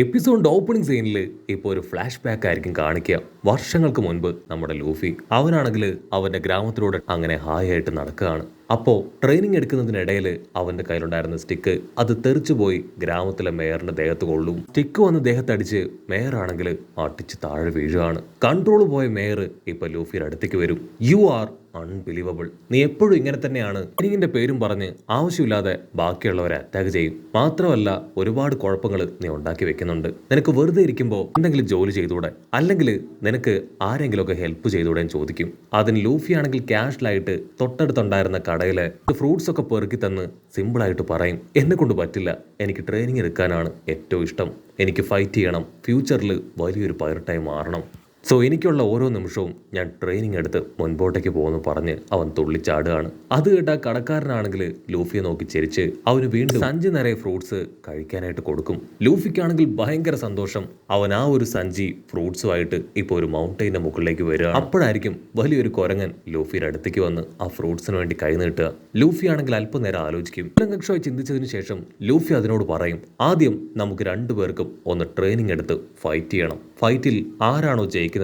എപ്പിസോഡിന്റെ opening സീനിൽ ഇപ്പോൾ ഒരു ഫ്ലാഷ് ബാക്ക് ആയിരിക്കും കാണിക്കുക. വർഷങ്ങൾക്ക് മുൻപ് നമ്മുടെ ലൂഫി അവനാണെങ്കിൽ അവന്റെ ഗ്രാമത്തിലൂടെ അങ്ങനെ ഹായ് ആയിട്ട് നടക്കുകയാണ്. അപ്പോൾ ട്രെയിനിങ് എടുക്കുന്നതിനിടയിൽ അവന്റെ കയ്യിലുണ്ടായിരുന്ന സ്റ്റിക്ക് അത് തെറിച്ചുപോയി ഗ്രാമത്തിലെ മേയറിന്റെ ദേഹത്ത് കൊള്ളും. സ്റ്റിക്ക് വന്ന് ദേഹത്തടിച്ച് മേയറാണെങ്കിൽ അടിച്ച് താഴെ വീഴുകയാണ്. കൺട്രോൾ പോയ മേയർ ഇപ്പൊ ലൂഫിയുടെ അടുത്തേക്ക് വരും. You are unbelievable. നീ എപ്പോഴും ഇങ്ങനെ തന്നെയാണ്. ട്രെയിനിങ്ങിന്റെ പേരും പറഞ്ഞ് ആവശ്യമില്ലാതെ ബാക്കിയുള്ളവരെ അറ്റാക്ക് ചെയ്യും. മാത്രമല്ല ഒരുപാട് കുഴപ്പങ്ങൾ നീ ഉണ്ടാക്കി വെക്കുന്നുണ്ട്. നിനക്ക് വെറുതെ ഇരിക്കുമ്പോൾ എന്തെങ്കിലും ജോലി ചെയ്തൂടെ, അല്ലെങ്കിൽ നിനക്ക് ആരെങ്കിലുമൊക്കെ ഹെൽപ്പ് ചെയ്തൂടെ എന്ന് ചോദിക്കും. അതിന് ലൂഫി ആണെങ്കിൽ ക്യാഷ്വലായിട്ട് തൊട്ടടുത്തുണ്ടായിരുന്ന കടയിലെ ഫ്രൂട്ട്സ് ഒക്കെ പെറുക്കി തന്ന് സിമ്പിളായിട്ട് പറയും, എന്നെ കൊണ്ട് പറ്റില്ല, എനിക്ക് ട്രെയിനിങ് എടുക്കാനാണ് ഏറ്റവും ഇഷ്ടം, എനിക്ക് ഫൈറ്റ് ചെയ്യണം, ഫ്യൂച്ചറിൽ വലിയൊരു പൈലറ്റായി മാറണം, സോ എനിക്കുള്ള ഓരോ നിമിഷവും ഞാൻ ട്രെയിനിങ് എടുത്ത് മുൻപോട്ടേക്ക് പോകുന്നു പറഞ്ഞ് അവൻ തുള്ളിച്ചാടുകയാണ്. അത് കേട്ട കടക്കാരനാണെങ്കിൽ ലൂഫിയെ നോക്കി ചിരിച്ച് അവന് വീണ്ടും സഞ്ചി നിറയെ ഫ്രൂട്ട്സ് കഴിക്കാനായിട്ട് കൊടുക്കും. ലൂഫിക്കാണെങ്കിൽ ഭയങ്കര സന്തോഷം. അവൻ ആ ഒരു സഞ്ചി ഫ്രൂട്ട്സുമായിട്ട് ഇപ്പോൾ ഒരു മൗണ്ടൈൻ്റെ മുകളിലേക്ക് വരിക. അപ്പോഴായിരിക്കും വലിയൊരു കുരങ്ങൻ ലൂഫിയുടെ അടുത്തേക്ക് വന്ന് ആ ഫ്രൂട്ട്സിന് വേണ്ടി കൈ നീട്ടുക. ലൂഫി ആണെങ്കിൽ അല്പനേരം ആലോചിക്കും. ലക്ഷമായി ചിന്തിച്ചതിന് ശേഷം ലൂഫി അതിനോട് പറയും, ആദ്യം നമുക്ക് രണ്ടുപേർക്കും ഒന്ന് ട്രെയിനിങ് എടുത്ത് ഫൈറ്റ് ചെയ്യണം. ഫൈറ്റിൽ ആരാണോ ജയിക്കുന്നത്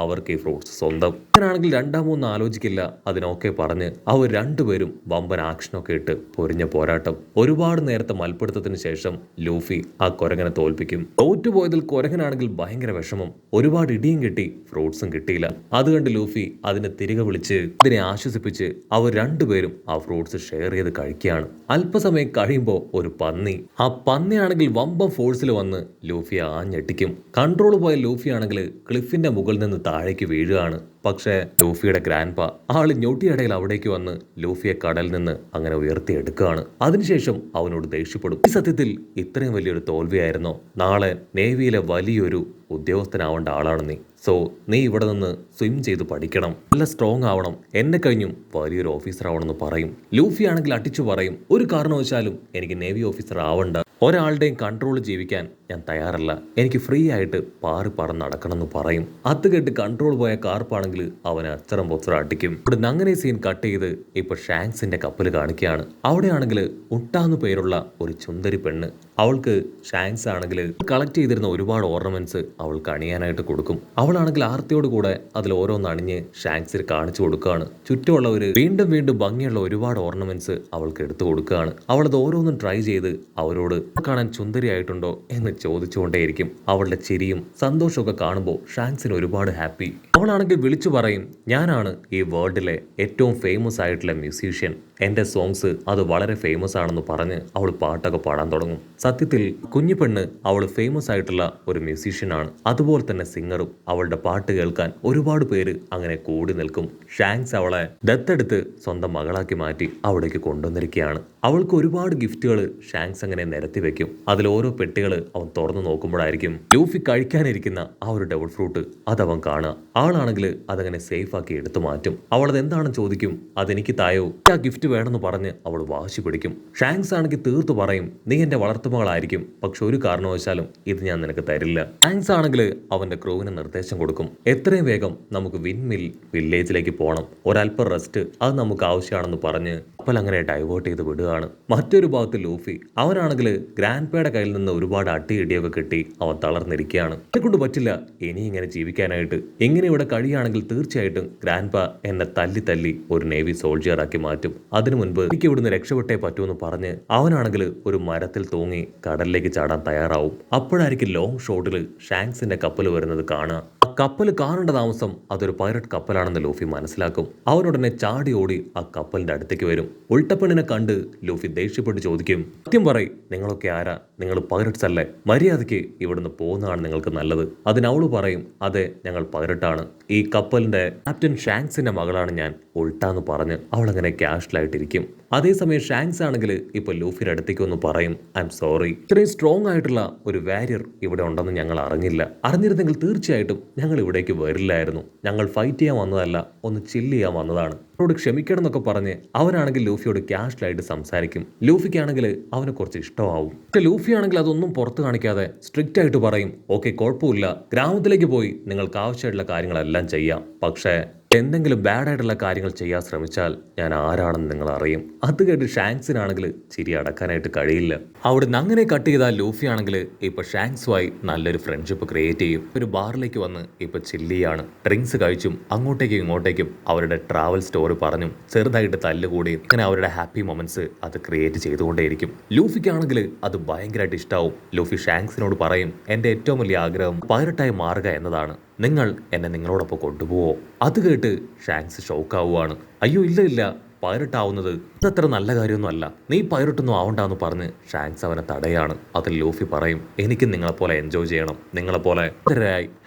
അവർക്ക് ഈ ഫ്രൂട്ട്സ് സ്വന്തം. അങ്ങനാണെങ്കിൽ രണ്ടാമൊന്നും ആലോചിക്കില്ല, അതിനൊക്കെ പറഞ്ഞ് അവർ രണ്ടുപേരും വമ്പൻ ആക്ഷനൊക്കെ ഇട്ട് പൊരിഞ്ഞ പോരാട്ടം. ഒരുപാട് നേരത്തെ മൽപ്പിടുത്തത്തിന് ശേഷം ലൂഫി ആ കുരങ്ങനെ തോൽപ്പിക്കും. തോറ്റുപോയതിൽ കുരങ്ങനാണെങ്കിൽ ഭയങ്കര വിഷമം. ഒരുപാട് ഇടിയും കിട്ടി, ഫ്രൂട്ട്സും കിട്ടിയില്ല. അത് കണ്ട് ലൂഫി അതിനെ തിരികെ വിളിച്ച് ഇതിനെ ആശ്വസിപ്പിച്ച് അവർ രണ്ടുപേരും ആ ഫ്രൂട്ട്സ് ഷെയർ ചെയ്ത് കഴിക്കുകയാണ്. അല്പസമയം കഴിയുമ്പോൾ ഒരു പന്നി, ആ പന്നിയാണെങ്കിൽ വമ്പൻ ഫോഴ്സിൽ വന്ന് ലൂഫിയെ ആഞ്ഞെട്ടിക്കും. കൺട്രോൾ പോയ ലൂഫി ആണെങ്കിൽ ക്ലിഫിന്റെ മുകളിൽ നിന്ന് താഴേക്ക് വീഴുകയാണ്. പക്ഷേ ലൂഫിയുടെ ഗ്രാൻഡ്പ ആള് ഞൊട്ടിയിടയിൽ അവിടേക്ക് വന്ന് ലൂഫിയെ കടലിൽ നിന്ന് അങ്ങനെ ഉയർത്തിയെടുക്കുകയാണ്. അതിനുശേഷം അവനോട് ദേഷ്യപ്പെടും. ഈ സത്യത്തിൽ ഇത്രയും വലിയൊരു തോൽവിയായിരുന്നോ? നാളെ നേവിയിലെ വലിയൊരു ഉദ്യോഗസ്ഥനാവേണ്ട ആളാണ് നീ. സോ നീ ഇവിടെ നിന്ന് സ്വിം ചെയ്ത് പഠിക്കണം, നല്ല സ്ട്രോങ് ആവണം, എന്നെ കഴിഞ്ഞും വലിയൊരു ഓഫീസർ ആവണമെന്ന് പറയും. ലൂഫി ആണെങ്കിൽ അടിച്ചു പറയും, ഒരു കാരണവശാലും എനിക്ക് നേവി ഓഫീസർ ആവണ്ട, ഒരാളുടെയും കൺട്രോൾ ജീവിക്കാൻ ഞാൻ തയ്യാറല്ല, എനിക്ക് ഫ്രീ ആയിട്ട് പാറി പറന്ന് നടക്കണമെന്ന് പറയും. അത് കേട്ട് കൺട്രോൾ പോയ കാർപ്പാണെങ്കിൽ അവനെ അച്ചറം പൊച്ചറ അടിക്കും. ഇവിടുന്ന് അങ്ങനെ സീൻ കട്ട് ചെയ്ത് ഇപ്പൊ ഷാങ്സിന്റെ കപ്പൽ കാണിക്കുകയാണ്. അവിടെയാണെങ്കിൽ മുട്ടാന്ന് പേരുള്ള ഒരു ചുന്ദരി പെണ്ണ്, അവൾക്ക് ഷാങ്സ് ആണെങ്കിൽ കളക്ട് ചെയ്തിരുന്ന ഒരുപാട് ഓർണമെന്റ്സ് അവൾക്ക് അണിയാനായിട്ട് കൊടുക്കും. അവളാണെങ്കിൽ ആർത്തിയോട് കൂടെ അതിൽ ഓരോന്ന് അണിഞ്ഞ് ഷാങ്സിൽ കാണിച്ചു കൊടുക്കുകയാണ്. ചുറ്റുമുള്ളവര് വീണ്ടും വീണ്ടും ഭംഗിയുള്ള ഒരുപാട് ഓർണമെന്റ്സ് അവൾക്ക് എടുത്തു കൊടുക്കുകയാണ്. അവളത് ഓരോന്നും ട്രൈ ചെയ്ത് അവരോട് കാണാൻ സുന്ദരിയായിട്ടുണ്ടോ എന്ന് ചോദിച്ചുകൊണ്ടേയിരിക്കും. അവളുടെ ചിരിയും സന്തോഷമൊക്കെ കാണുമ്പോൾ ഷാങ്സിന് ഒരുപാട് ഹാപ്പി. അവളാണെങ്കിൽ വിളിച്ചു പറയും, ഞാനാണ് ഈ വേൾഡിലെ ഏറ്റവും ഫേമസ് ആയിട്ടുള്ള മ്യൂസീഷ്യൻ, എൻ്റെ സോങ്സ് അത് വളരെ ഫേമസ് ആണെന്ന് പറഞ്ഞ് അവൾ പാട്ടൊക്കെ പാടാൻ തുടങ്ങും. സത്യത്തിൽ കുഞ്ഞു പെണ്ണ് അവൾ ഫേമസ് ആയിട്ടുള്ള ഒരു മ്യൂസീഷ്യനാണ്, അതുപോലെ തന്നെ സിംഗറും. അവളുടെ പാട്ട് കേൾക്കാൻ ഒരുപാട് പേര് അങ്ങനെ കൂടി നിൽക്കും. ഷാങ്സ് അവളെ ദത്തെടുത്ത് സ്വന്തം മകളാക്കി മാറ്റി അവിടേക്ക് കൊണ്ടുവന്നിരിക്കുകയാണ്. അവൾക്ക് ഒരുപാട് ഗിഫ്റ്റുകൾ ഷാങ്സ് അങ്ങനെ നിരത്തി വെക്കും. അതിൽ ഓരോ പെട്ടികൾ അവൻ തുറന്നു നോക്കുമ്പോഴായിരിക്കും ലൂഫി കഴിക്കാനിരിക്കുന്ന ആ ഒരു ഡബിൾ ഫ്രൂട്ട് അതവൻ കാണുക. ആളാണെങ്കിൽ അതങ്ങനെ സേഫ് ആക്കി എടുത്തു മാറ്റും. അവൾ അത് എന്താണെന്ന് ചോദിക്കും, അതെനിക്ക് തായോ, ആ ഗിഫ്റ്റ് വേണമെന്ന് പറഞ്ഞ് അവൾ വാശി പിടിക്കും. ഷാങ്സ് ആണെങ്കിൽ തീർത്തു പറയും, നീ എന്റെ വളർത്തുമകളായിരിക്കും, പക്ഷെ ഒരു കാരണവശാലും ഇത് ഞാൻ നിനക്ക് തരില്ല. ഷാങ്സ് ആണെങ്കിൽ അവന്റെ ക്രൂവിന് നിർദ്ദേശം കൊടുക്കും, എത്രയും വേഗം നമുക്ക് വിൻമിൽ വില്ലേജിലേക്ക് പോകണം, ഒരല്പം റെസ്റ്റ് അത് നമുക്ക് ആവശ്യമാണെന്ന് പറഞ്ഞ് കപ്പൽ അങ്ങനെ ഡൈവേർട്ട് ചെയ്ത് വിടുകയാണ്. മറ്റൊരു ഭാഗത്ത് ലൂഫി, അവനാണെങ്കിൽ ഗ്രാൻഡ്പയുടെ കയ്യിൽ നിന്ന് ഒരുപാട് അടിയിടിയൊക്കെ കിട്ടി അവൻ തളർന്നിരിക്കുകയാണ്. എന്നെ കൊണ്ട് പറ്റില്ല ഇനി ഇങ്ങനെ ജീവിക്കാനായിട്ട്, എങ്ങനെ ഇവിടെ കഴിയുകയാണെങ്കിൽ തീർച്ചയായിട്ടും ഗ്രാൻഡ്പ എന്നെ തല്ലി തല്ലി ഒരു നേവി സോൾജിയറാക്കി മാറ്റും, അതിനു മുൻപ് എനിക്ക് ഇവിടുന്ന് രക്ഷപ്പെട്ടേ പറ്റൂന്ന് പറഞ്ഞ് അവനാണെങ്കിൽ ഒരു മരത്തിൽ തൂങ്ങി കടലിലേക്ക് ചാടാൻ തയ്യാറാവും. അപ്പോഴായിരിക്കും ലോങ് ഷോട്ടിൽ ഷാങ്സിന്റെ കപ്പൽ വരുന്നത് കാണുക. കപ്പൽ കാണേണ്ട താമസം അതൊരു പൈററ്റ് കപ്പലാണെന്ന് ലൂഫി മനസ്സിലാക്കും. അവനുടനെ ചാടി ഓടി ആ കപ്പലിന്റെ അടുത്തേക്ക് വരും. ഉൾട്ടപ്പെണ്ണിനെ കണ്ട് ലൂഫി ദേഷ്യപ്പെട്ട് ചോദിക്കും, സത്യം പറയും, നിങ്ങളൊക്കെ ആരാ, നിങ്ങൾ പൈററ്റ്സ് അല്ലേ, മര്യാദയ്ക്ക് ഇവിടുന്ന് പോകുന്നതാണ് നിങ്ങൾക്ക് നല്ലത്. അതിനവള് പറയും, അതെ ഞങ്ങൾ പൈററ്റാണ്, ഈ കപ്പലിന്റെ ക്യാപ്റ്റൻ ഷാങ്സിന്റെ മകളാണ് ഞാൻ, ഉൾട്ടാന്ന് പറഞ്ഞ് അവളങ്ങനെ ക്യാഷ്വലായിട്ടിരിക്കും. അതേസമയം ഷാങ്സ് ആണെങ്കിൽ ഇപ്പൊ ലൂഫിയുടെ അടുത്തേക്ക് ഒന്ന് പറയും, ഐ എം സോറി, ഇത്രയും സ്ട്രോങ് ആയിട്ടുള്ള ഒരു വാരിയർ ഇവിടെ ഉണ്ടെന്ന് ഞങ്ങൾ അറിഞ്ഞില്ല, അറിഞ്ഞിരുന്നെങ്കിൽ തീർച്ചയായിട്ടും ഞങ്ങൾ ഇവിടേക്ക് വരില്ലായിരുന്നു, ഞങ്ങൾ ഫൈറ്റ് ചെയ്യാൻ വന്നതല്ല, ഒന്ന് ചില്ല് ചെയ്യാൻ വന്നതാണ്, അവരോട് ക്ഷമിക്കണം എന്നൊക്കെ പറഞ്ഞ് അവനാണെങ്കിൽ ലൂഫിയോട് ക്യാഷ്വലായിട്ട് സംസാരിക്കും. ലൂഫിക്കാണെങ്കിൽ അവനെ കുറച്ച് ഇഷ്ടമാവും. പക്ഷെ ലൂഫി ആണെങ്കിൽ അതൊന്നും പുറത്ത് കാണിക്കാതെ സ്ട്രിക്റ്റ് ആയിട്ട് പറയും, ഓക്കെ കുഴപ്പമില്ല, ഗ്രാമത്തിലേക്ക് പോയി നിങ്ങൾക്ക് ആവശ്യമായിട്ടുള്ള കാര്യങ്ങളെല്ലാം ചെയ്യാം, പക്ഷേ എന്തെങ്കിലും ബാഡ് ആയിട്ടുള്ള കാര്യങ്ങൾ ചെയ്യാൻ ശ്രമിച്ചാൽ ഞാൻ ആരാണെന്ന് നിങ്ങൾ അറിയും. അത് കേട്ട് ഷാങ്ക്സിനാണെങ്കിൽ ചിരി അടക്കാനായിട്ട് കഴിയില്ല. അവിടുന്ന് അങ്ങനെ കട്ട് ചെയ്താൽ ലൂഫി ആണെങ്കിൽ ഇപ്പൊ ഷാങ്ക്സുമായി നല്ലൊരു ഫ്രണ്ട്ഷിപ്പ് ക്രിയേറ്റ് ചെയ്യും. ഒരു ബാറിലേക്ക് വന്ന് ഇപ്പൊ ചില്ലിയാണ്. ഡ്രിങ്ക്സ് കഴിച്ചും അങ്ങോട്ടേക്കും ഇങ്ങോട്ടേക്കും അവരുടെ ട്രാവൽ സ്റ്റോറി പറഞ്ഞും ചെറുതായിട്ട് തല്ലുകൂടിയും ഇങ്ങനെ അവരുടെ ഹാപ്പി മൊമെന്റ്സ് അത് ക്രിയേറ്റ് ചെയ്തുകൊണ്ടേയിരിക്കും. ലൂഫിക്കാണെങ്കിൽ അത് ഭയങ്കരമായിട്ട് ഇഷ്ടാവും. ലൂഫി ഷാങ്ക്സിനോട് പറയും, എന്റെ ഏറ്റവും വലിയ ആഗ്രഹം പൈററ്റായി മാറുക എന്നതാണ്. നിങ്ങൾ എന്നെ നിങ്ങളോടൊപ്പം കൊണ്ടുപോവോ? അത് കേട്ട് ഷാങ്ക്സ് ഷോക്കാവുകയാണ്. അയ്യോ ഇല്ല ഇല്ല, പൈററ്റ് ആവുന്നത് ഇതത്ര നല്ല കാര്യമൊന്നും അല്ല, നീ പൈററ്റൊന്നും ആവണ്ടെന്ന് പറഞ്ഞ് ഷാങ്ക്സ് അവനെ തടയാണ്. അതിൽ ലൂഫി പറയും, എനിക്ക് നിങ്ങളെപ്പോലെ എൻജോയ് ചെയ്യണം, നിങ്ങളെപ്പോലെ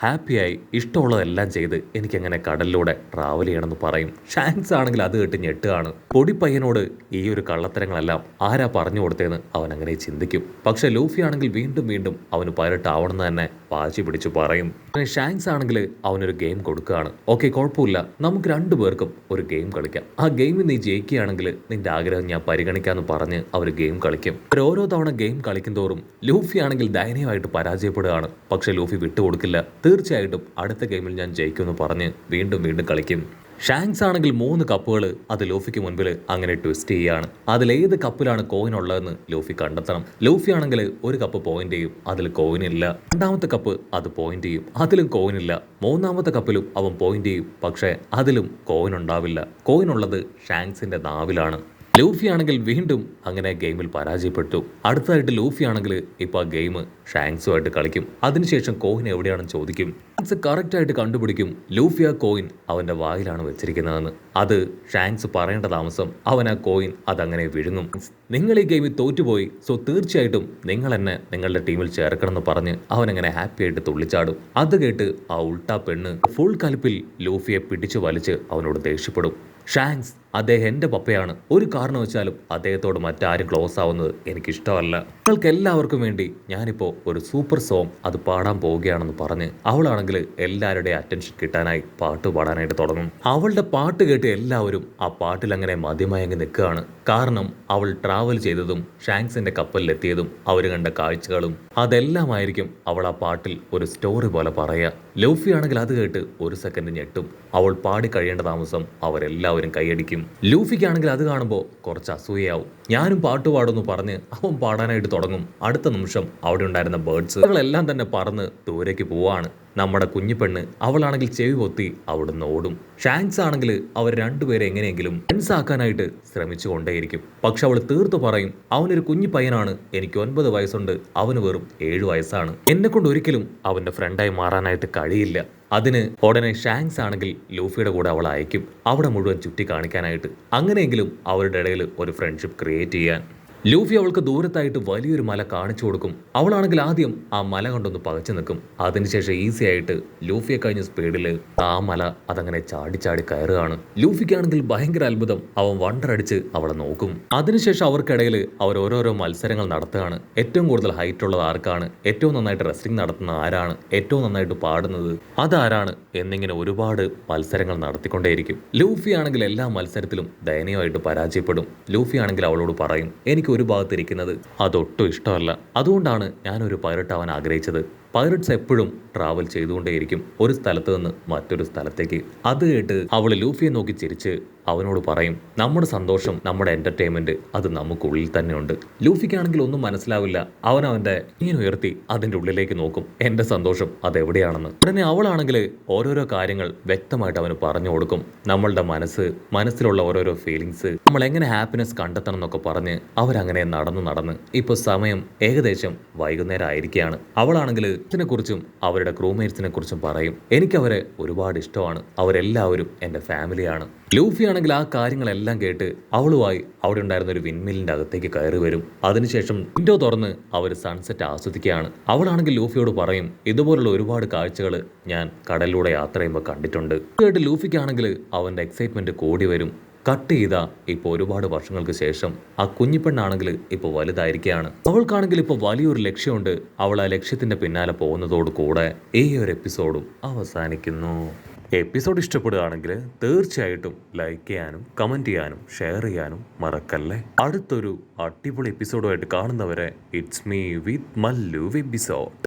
ഹാപ്പിയായി ഇഷ്ടമുള്ളതെല്ലാം ചെയ്ത് എനിക്ക് എങ്ങനെ കടലിലൂടെ ട്രാവൽ ചെയ്യണമെന്ന് പറയും. ഷാങ്ക്സ് ആണെങ്കിൽ അത് കേട്ട് ഞെട്ടുകയാണ്. പൊടിപ്പയ്യനോട് ഈ ഒരു കള്ളത്തരങ്ങളെല്ലാം ആരാ പറഞ്ഞു കൊടുത്തതെന്ന് അവൻ അങ്ങനെ ചിന്തിക്കും. പക്ഷെ ലൂഫി ആണെങ്കിൽ വീണ്ടും വീണ്ടും അവന് പൈററ്റ് ആവണമെന്ന് തന്നെ വാശി പിടിച്ചു പറയും. ഷാങ്ക്സ് ആണെങ്കിൽ അവനൊരു ഗെയിം കൊടുക്കുകയാണ്. ഓക്കെ കുഴപ്പമില്ല, നമുക്ക് രണ്ടുപേർക്കും ഒരു ഗെയിം കളിക്കാം. ആ ഗെയിമിൽ നീ ജയിക്കുകയാണെങ്കിൽ നിന്റെ ആഗ്രഹം ഞാൻ പരിഗണിക്കാമെന്ന് പറഞ്ഞ് അവർ ഗെയിം കളിക്കും. ഓരോ തവണ ഗെയിം കളിക്കും തോറും ലൂഫി ആണെങ്കിൽ ദയനീയമായിട്ട് പരാജയപ്പെടുകയാണ്. പക്ഷെ ലൂഫി വിട്ടുകൊടുക്കില്ല. തീർച്ചയായിട്ടും അടുത്ത ഗെയിമിൽ ഞാൻ ജയിക്കുമെന്ന് പറഞ്ഞ് വീണ്ടും വീണ്ടും കളിക്കും. ഷാങ്ക്സ് ആണെങ്കിൽ 3 കപ്പുകൾ അത് ലൂഫിക്ക് മുൻപിൽ അങ്ങനെ ട്വിസ്റ്റ് ചെയ്യാണ്. അതിലേത് കപ്പിലാണ് കോയിൻ ഉള്ളതെന്ന് ലൂഫി കണ്ടെത്തണം. ലൂഫി ആണെങ്കിൽ ഒരു കപ്പ് പോയിന്റ് ചെയ്യും, അതിൽ കോയിൻ ഇല്ല. രണ്ടാമത്തെ കപ്പ് അത് പോയിന്റ് ചെയ്യും, അതിലും കോയിൻ ഇല്ല. മൂന്നാമത്തെ കപ്പിലും അവൻ പോയിന്റ് ചെയ്യും, പക്ഷേ അതിലും കോയിൻ ഉണ്ടാവില്ല. കോയിൻ ഉള്ളത് ഷാങ്ക്സിന്റെ നാവിലാണ്. ലൂഫി ആണെങ്കിൽ വീണ്ടും അങ്ങനെ ഗെയിമിൽ പരാജയപ്പെട്ടു. അടുത്തതായിട്ട് ലൂഫി ആണെങ്കിൽ ഇപ്പൊ ആ ഗെയിം ഷാങ്ക്സുമായിട്ട് കളിക്കും. അതിനുശേഷം കോയിൻ എവിടെയാണെന്ന് ചോദിക്കും. ഷാങ്ക്സ് കറക്റ്റ് ആയിട്ട് കണ്ടുപിടിക്കും ലൂഫി ആ കോയിൻ അവന്റെ വായിലാണ് വെച്ചിരിക്കുന്നതെന്ന്. അത് ഷാങ്ക്സ് പറയേണ്ട താമസം അവൻ ആ കോയിൻ അതങ്ങനെ വിഴുങ്ങും. നിങ്ങൾ ഈ ഗെയിമിൽ തോറ്റുപോയി, സോ തീർച്ചയായിട്ടും നിങ്ങൾ എന്നെ നിങ്ങളുടെ ടീമിൽ ചേർക്കണമെന്ന് പറഞ്ഞ് അവനങ്ങനെ ഹാപ്പി ആയിട്ട് തുള്ളിച്ചാടും. അത് കേട്ട് ആ ഉൾട്ടാ പെണ്ണ് ഫുൾ കലിപ്പിൽ ലൂഫിയെ പിടിച്ചു വലിച്ച് അവനോട് ദേഷ്യപ്പെടും. ഷാങ്ക്സ്, അദ്ദേഹം എൻ്റെ പപ്പയാണ്, ഒരു കാരണവശാലും അദ്ദേഹത്തോട് മറ്റാരും ക്ലോസ് ആവുന്നത് എനിക്കിഷ്ടമല്ല. നിങ്ങൾക്ക് എല്ലാവർക്കും വേണ്ടി ഞാനിപ്പോൾ ഒരു സൂപ്പർ സോങ് അത് പാടാൻ പോവുകയാണെന്ന് പറഞ്ഞ് അവളാണെങ്കിൽ എല്ലാവരുടെയും അറ്റൻഷൻ കിട്ടാനായി പാട്ട് പാടാനായിട്ട് തുടങ്ങും. അവളുടെ പാട്ട് കേട്ട് എല്ലാവരും ആ പാട്ടിൽ അങ്ങനെ മതിമയങ്ങി നിൽക്കുകയാണ്. കാരണം അവൾ ട്രാവൽ ചെയ്തതും ഷാങ്ക്സിന്റെ കപ്പലിലെത്തിയതും അവർ കണ്ട കാഴ്ചകളും അതെല്ലാമായിരിക്കും അവൾ ആ പാട്ടിൽ ഒരു സ്റ്റോറി പോലെ പറയുക. ലൂഫി ആണെങ്കിൽ അത് കേട്ട് ഒരു സെക്കൻഡ് ഞെട്ടും. അവൾ പാടി കഴിയേണ്ട താമസം അവരെല്ലാവരും കൈയടിക്കും. ലൂഫിക്കാണെങ്കിൽ അത് കാണുമ്പോൾ കുറച്ച് അസൂയയാവും. ഞാനും പാട്ട് പാടുമെന്ന് പറഞ്ഞ് അവൻ പാടാനായിട്ട് തുടങ്ങും. അടുത്ത നിമിഷം അവിടെ ഉണ്ടായിരുന്ന ബേർഡ്സുകളെല്ലാം തന്നെ പറന്ന് ദൂരേക്ക് പോവാണ്. നമ്മുടെ കുഞ്ഞിപ്പെണ്ണ് അവളാണെങ്കിൽ ചെവി പൊത്തി അവിടുന്ന് ഓടും. ഷാങ്ക്സ് ആണെങ്കിൽ അവർ രണ്ടുപേരെ എങ്ങനെയെങ്കിലും ഫ്രണ്ട്സ് ആക്കാനായിട്ട് ശ്രമിച്ചു കൊണ്ടേയിരിക്കും. പക്ഷെ അവൾ തീർത്തു പറയും, അവനൊരു കുഞ്ഞു പയ്യനാണ്, എനിക്ക് 9 വയസ്സുണ്ട്, അവന് വെറും 7 വയസ്സാണ്, എന്നെ കൊണ്ട് ഒരിക്കലും അവന്റെ ഫ്രണ്ടായി മാറാനായിട്ട് കഴിയില്ല. അതിന് ഉടനെ ഷാങ്ക്സ് ആണെങ്കിൽ ലൂഫിയുടെ കൂടെ അവൾ അയക്കും, അവിടെ മുഴുവൻ ചുറ്റി കാണിക്കാനായിട്ട്. അങ്ങനെയെങ്കിലും അവരുടെ ഇടയിൽ ഒരു ഫ്രണ്ട്ഷിപ്പ് ക്രിയേറ്റ് ചെയ്യാൻ. ലൂഫി അവൾക്ക് ദൂരത്തായിട്ട് വലിയൊരു മല കാണിച്ചു കൊടുക്കും. അവളാണെങ്കിൽ ആദ്യം ആ മല കൊണ്ടൊന്ന് പകച്ചു നിൽക്കും. അതിനുശേഷം ഈസി ആയിട്ട് ലൂഫിയെ കഴിഞ്ഞ സ്പീഡിൽ ആ മല അതങ്ങനെ ചാടി ചാടി കയറുകയാണ്. ലൂഫിക്കാണെങ്കിൽ ഭയങ്കര അത്ഭുതം. അവൻ വണ്ടറടിച്ച് അവളെ നോക്കും. അതിനുശേഷം അവർക്കിടയിൽ അവർ ഓരോരോ മത്സരങ്ങൾ നടത്തുകയാണ്. ഏറ്റവും കൂടുതൽ ഹൈറ്റ് ഉള്ളത് ആർക്കാണ്, ഏറ്റവും നന്നായിട്ട് റെസ്ലിംഗ് നടത്തുന്ന ആരാണ്, ഏറ്റവും നന്നായിട്ട് പാടുന്നത് അതാരാണ് എന്നിങ്ങനെ ഒരുപാട് മത്സരങ്ങൾ നടത്തിക്കൊണ്ടേയിരിക്കും. ലൂഫി ആണെങ്കിൽ എല്ലാ മത്സരത്തിലും ദയനീയമായിട്ട് പരാജയപ്പെടും. ലൂഫി ആണെങ്കിൽ അവളോട് പറയും, എനിക്ക് ഒരു ഭാഗത്തിരിക്കുന്നത് അതൊട്ടും ഇഷ്ടമല്ല, അതുകൊണ്ടാണ് ഞാനൊരു പൈററ്റ് ആവാൻ ആഗ്രഹിച്ചത്. പൈററ്റ്സ് എപ്പോഴും ട്രാവൽ ചെയ്തുകൊണ്ടേയിരിക്കും ഒരു സ്ഥലത്ത് നിന്ന് മറ്റൊരു സ്ഥലത്തേക്ക്. അത് കേട്ട് അവൾ ലൂഫിയെ നോക്കി ചിരിച്ച് അവനോട് പറയും, നമ്മുടെ സന്തോഷം, നമ്മുടെ എന്റർടൈൻമെന്റ് അത് നമുക്കുള്ളിൽ തന്നെ ഉണ്ട്. ലൂഫിക്കാണെങ്കിൽ ഒന്നും മനസ്സിലാവില്ല. അവൻ അവന്റെ ഇങ്ങനെ ഉയർത്തി അതിന്റെ ഉള്ളിലേക്ക് നോക്കും, എന്റെ സന്തോഷം അതെവിടെയാണെന്ന്. ഉടനെ അവളാണെങ്കിൽ ഓരോരോ കാര്യങ്ങൾ വ്യക്തമായിട്ട് അവന് പറഞ്ഞു കൊടുക്കും. നമ്മളുടെ മനസ്സിലുള്ള ഓരോരോ ഫീലിങ്സ്, നമ്മൾ എങ്ങനെ ഹാപ്പിനെസ് കണ്ടെത്തണം എന്നൊക്കെ പറഞ്ഞ് അവരങ്ങനെ നടന്ന് ഇപ്പൊ സമയം ഏകദേശം വൈകുന്നേരം ആയിരിക്കുകയാണ്. അവളാണെങ്കിൽ ഇതിനെക്കുറിച്ചും അവരുടെ ക്രൂമേറ്റ്സിനെ കുറിച്ചും പറയും. എനിക്കവരെ ഒരുപാട് ഇഷ്ടമാണ്, അവരെല്ലാവരും എൻ്റെ ഫാമിലിയാണ്. ലൂഫി ആണെങ്കിൽ ആ കാര്യങ്ങളെല്ലാം കേട്ട് അവളുമായി അവിടെ ഉണ്ടായിരുന്ന ഒരു വിൻമില്ലിന്റെ അകത്തേക്ക് കയറി വരും. അതിനുശേഷം വിൻഡോ തുറന്ന് അവർ സൺസെറ്റ് ആസ്വദിക്കുകയാണ്. അവളാണെങ്കിൽ ലൂഫിയോട് പറയും, ഇതുപോലുള്ള ഒരുപാട് കാഴ്ചകൾ ഞാൻ കടലിലൂടെ യാത്ര ചെയ്യുമ്പോൾ കണ്ടിട്ടുണ്ട്. കേട്ട് ലൂഫിക്കാണെങ്കിൽ അവന്റെ എക്സൈറ്റ്മെന്റ് കൂടി വരും. കട്ട് ചെയ്ത ഇപ്പോൾ ഒരുപാട് വർഷങ്ങൾക്ക് ശേഷം ആ കുഞ്ഞിപ്പെണ്ണാണെങ്കിൽ ഇപ്പോൾ വലുതായിരിക്കുകയാണ്. അവൾക്കാണെങ്കിൽ ഇപ്പോൾ വലിയൊരു ലക്ഷ്യമുണ്ട്. അവൾ ആ ലക്ഷ്യത്തിന്റെ പിന്നാലെ പോകുന്നതോട് കൂടെ ഈ ഒരു എപ്പിസോഡും അവസാനിക്കുന്നു. എപ്പിസോഡ് ഇഷ്ടപ്പെടുകയാണെങ്കിൽ തീർച്ചയായിട്ടും ലൈക്ക് ചെയ്യാനും കമന്റ് ചെയ്യാനും ഷെയർ ചെയ്യാനും മറക്കല്ലേ. അടുത്തൊരു അടിപൊളി എപ്പിസോഡുമായിട്ട് കാണുന്നവരെ it's me with Mallu episode.